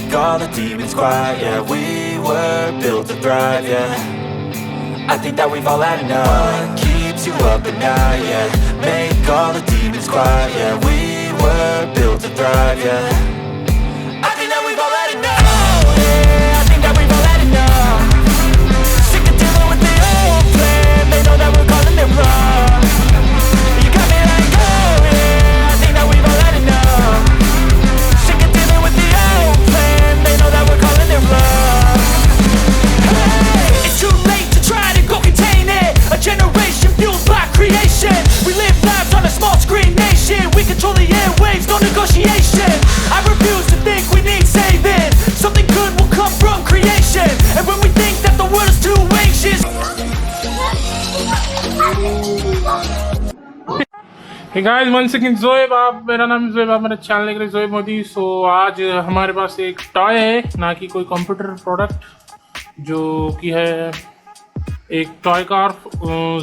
make all the demons quiet. Yeah, we were built to thrive. Yeah, I think that we've all had enough. What keeps you up at night? Yeah, make all the demons quiet. Yeah, we were built to thrive. Yeah, I think that we've all had enough. Oh yeah, I think that we've all had enough. Sick of dealing with the old plan. They know that we're calling it wrong. You got me like, oh yeah, I think that we've all had enough. Sick of dealing with the old plan. They know that we're calling it wrong. Hey, it's too late to try to go contain it. A generation fueled by creation. We live lives on a small screen nation. We control the airwaves, no negotiation. I refuse to think we need saving. Something good will come from creation. And when we think that the world is too anxious. Hey guys, once again zoheb, आप मेरा नाम जोहेब, आप मेरा channel देख रहे हैं जोहेब मोदी। सो आज हमारे पास एक टॉय है, ना कि कोई कंप्यूटर प्रोडक्ट, जो कि है एक टॉय कार।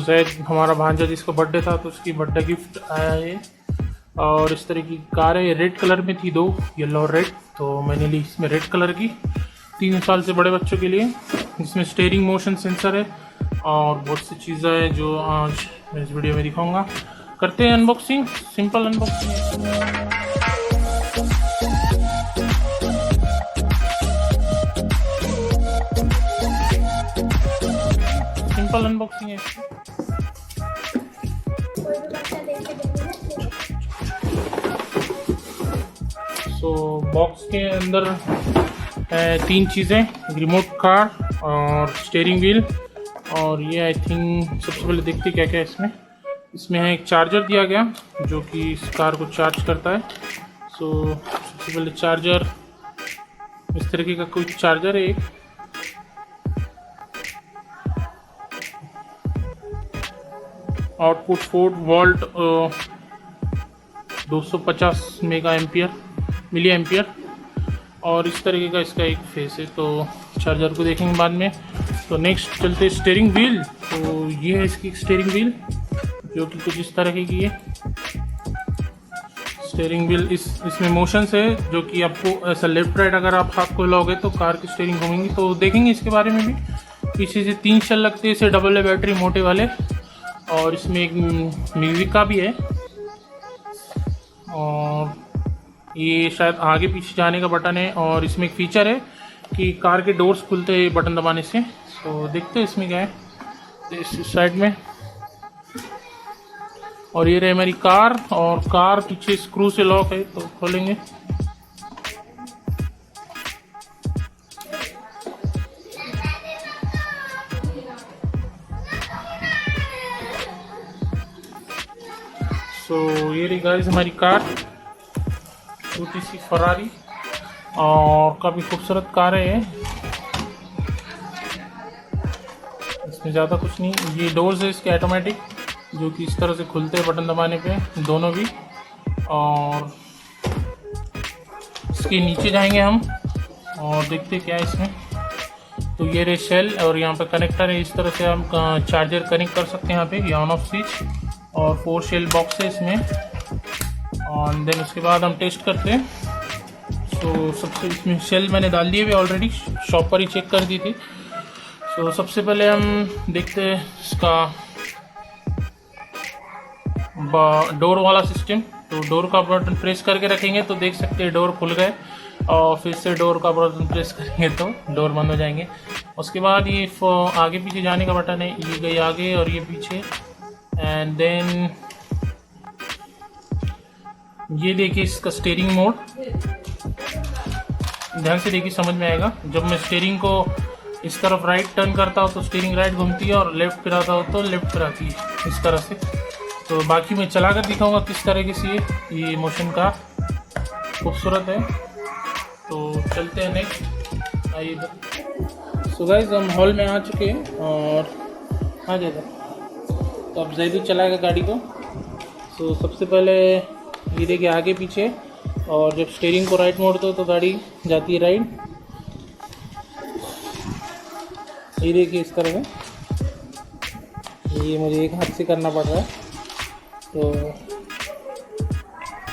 जैद हमारा भांजा जिसका बर्थडे था तो उसकी बर्थडे गिफ्ट आया है। और इस तरह की कार है, रेड कलर में थी, दो येलो और रेड, तो मैंने ली इसमें रेड कलर की 3 साल से बड़े बच्चों के लिए। इसमें स्टेयरिंग मोशन सेंसर है और बहुत सी चीज़ें हैं जो आज मैं इस वीडियो में दिखाऊंगा। करते हैं unboxing, simple unboxing. Simple unboxing है। सो बॉक्स के अंदर 3 चीज़ें, रिमोट कार और स्टीयरिंग व्हील, और ये आई थिंक सबसे पहले देखते क्या क्या है इसमें है। एक चार्जर दिया गया जो कि इस कार को चार्ज करता है। सो सबसे पहले चार्जर, इस तरीके का कोई चार्जर है। एक आउटपुट 4 वोल्ट 250 मिली एम्पियर, और इस तरीके का इसका एक फेस है। तो चार्जर को देखेंगे बाद में। तो नेक्स्ट चलते हैं स्टीयरिंग व्हील। तो ये है इसकी स्टीयरिंग व्हील, जो कि कुछ इस तरह की है। स्टीयरिंग व्हील इसमें मोशंस है, जो कि आपको ऐसा लेफ्ट राइट अगर आप हाथ को हिलाओगे तो कार की स्टीयरिंग घूमेंगी। तो देखेंगे इसके बारे में भी। पीछे से 3 शेल लगते हैं इसे, डबल ए बैटरी मोटे वाले, और इसमें एक म्यूजिक का भी है। और ये शायद आगे पीछे जाने का बटन है, और इसमें एक फीचर है कि कार के डोर्स खुलते हैं बटन दबाने से। तो देखते हैं इसमें क्या है इस साइड में। और ये रही हमारी कार, और कार पीछे स्क्रू से लॉक है, तो खोलेंगे। सो ये रही गाइस हमारी कार, छोटी सी फरारी, और काफ़ी खूबसूरत कार है। इसमें ज़्यादा कुछ नहीं। ये डोर्स है इसके ऑटोमेटिक, जो कि इस तरह से खुलते हैं बटन दबाने पे, दोनों भी। और इसके नीचे जाएंगे हम और देखते हैं क्या है इसमें। तो ये रे शेल, और यहाँ पे कनेक्टर है। इस तरह से हम चार्जर कनेक्ट कर सकते हैं यहाँ पे, ये ऑन ऑफ स्विच। और 4 शेल बॉक्स है इसमें। और देन उसके बाद हम टेस्ट करते हैं। तो सबसे इसमें शेल मैंने डाल दिए भी ऑलरेडी, शॉप पर ही चेक कर दी थी। तो सबसे पहले हम देखते हैं इसका डोर वाला सिस्टम। तो डोर का बटन प्रेस करके रखेंगे तो देख सकते हैं डोर खुल गए, और फिर से डोर का बटन प्रेस करेंगे तो डोर बंद हो जाएंगे। उसके बाद ये आगे पीछे जाने का बटन है, ये गई आगे और ये पीछे। एंड देन ये देखिए इसका स्टीयरिंग मोड, ध्यान से देखिए समझ में आएगा। जब मैं स्टीयरिंग को इस तरफ राइट टर्न करता हूँ तो स्टीयरिंग राइट घूमती है, और लेफ्ट फिराता हूँ तो लेफ्ट फिराती है, इस तरह से। तो बाकी मैं चला कर दिखाऊंगा किस तरीके से ये मोशन का खूबसूरत है। तो चलते हैं नेक्स्ट, आइए इधर। सो गाइस हम हॉल में आ चुके हैं, और आ जाएगा। तो अब जैद चलाएगा गाड़ी को। सो सबसे पहले ये देखिए आगे पीछे, और जब स्टीयरिंग को राइट मोड़ते हो तो गाड़ी जाती है राइट। ये देखिए इस तरह से, ये मुझे एक हाथ से करना पड़ रहा है। तो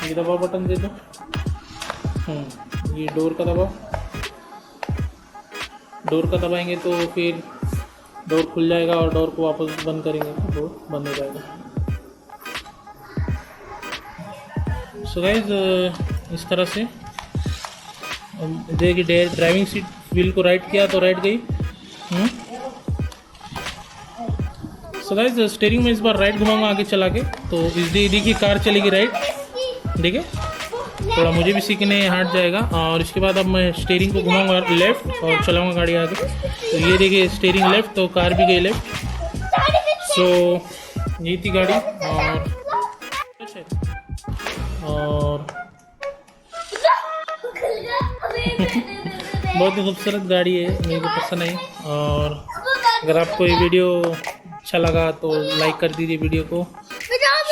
ये दबाओ, बटन दे दो। ये डोर का दबाओ, डोर का दबाएंगे तो फिर डोर खुल जाएगा और डोर को वापस बंद करेंगे तो डोर बंद हो जाएगा। सो गाइस इस तरह से देखिए ड्राइविंग सीट व्हील को राइट किया तो राइट गई। सो गाइस स्टीयरिंग में इस बार राइट घुमाऊंगा आगे चला के, तो इस देखिए कार चलेगी राइट, देखिए थोड़ा मुझे भी सीखने हार्ड जाएगा। और इसके बाद अब मैं स्टीयरिंग को घुमाऊंगा लेफ़्ट और चलाऊंगा गाड़ी आगे। तो ये देखिए स्टीयरिंग लेफ़्ट तो कार भी गई लेफ़्ट। सो यही थी गाड़ी और बहुत ही खूबसूरत गाड़ी है, मेरे को पसंद आई। और अगर आपको ये वीडियो अच्छा लगा तो लाइक कर दीजिए, वीडियो को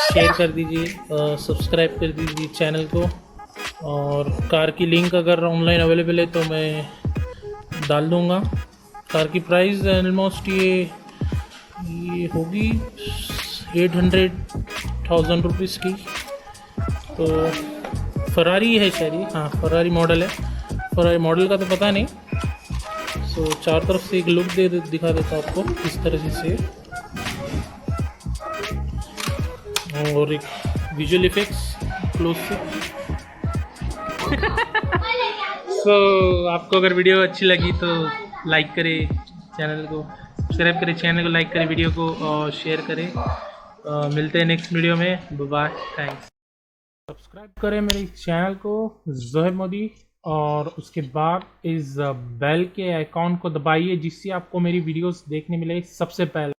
शेयर कर दीजिए, सब्सक्राइब कर दीजिए चैनल को। और कार की लिंक अगर ऑनलाइन अवेलेबल है तो मैं डाल दूँगा। कार की प्राइस ऑलमोस्ट ये होगी 800,000 रुपीज़ की। तो फरारी है शायद, हाँ फरारी मॉडल है, फरारी मॉडल का तो पता नहीं। सो चार तरफ से एक लुक दिखा देता हूँ आपको इस तरह से, और एक विजुअल इफेक्ट्स क्लोज से। सो आपको अगर वीडियो अच्छी लगी तो लाइक करें, चैनल को सब्सक्राइब करें, चैनल को लाइक करें, वीडियो को और शेयर करें। मिलते हैं नेक्स्ट वीडियो में, बाय, थैंक्स। सब्सक्राइब करें मेरे चैनल को जोहब मोदी, और उसके बाद इस बेल के आइकॉन को दबाइए जिससे आपको मेरी वीडियोस देखने मिले सबसे पहले।